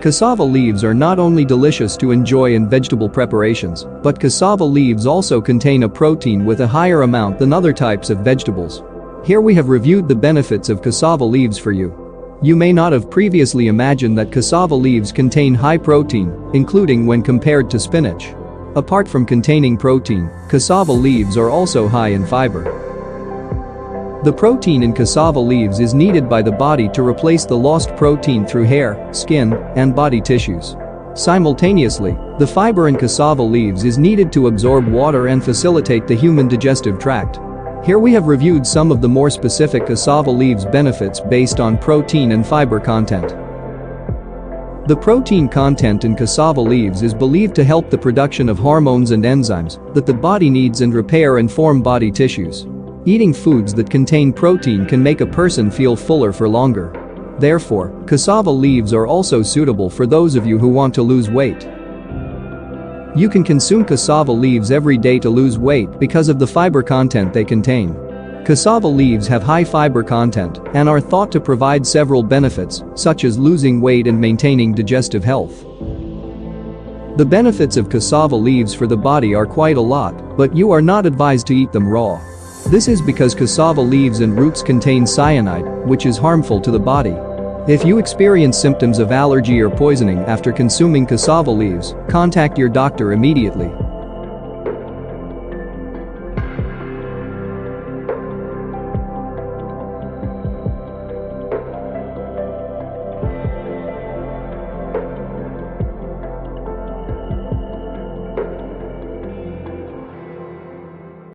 Cassava leaves are not only delicious to enjoy in vegetable preparations, but cassava leaves also contain a protein with a higher amount than other types of vegetables. Here we have reviewed the benefits of cassava leaves for you. You may not have previously imagined that cassava leaves contain high protein, including when compared to spinach. Apart from containing protein, cassava leaves are also high in fiber. The protein in cassava leaves is needed by the body to replace the lost protein through hair, skin, and body tissues. Simultaneously, the fiber in cassava leaves is needed to absorb water and facilitate the human digestive tract. Here we have reviewed some of the more specific cassava leaves benefits based on protein and fiber content. The protein content in cassava leaves is believed to help the production of hormones and enzymes that the body needs and repair and form body tissues. Eating foods that contain protein can make a person feel fuller for longer. Therefore, cassava leaves are also suitable for those of you who want to lose weight. You can consume cassava leaves every day to lose weight because of the fiber content they contain. Cassava leaves have high fiber content and are thought to provide several benefits, such as losing weight and maintaining digestive health. The benefits of cassava leaves for the body are quite a lot, but you are not advised to eat them raw. This is because cassava leaves and roots contain cyanide, which is harmful to the body. If you experience symptoms of allergy or poisoning after consuming cassava leaves, contact your doctor immediately.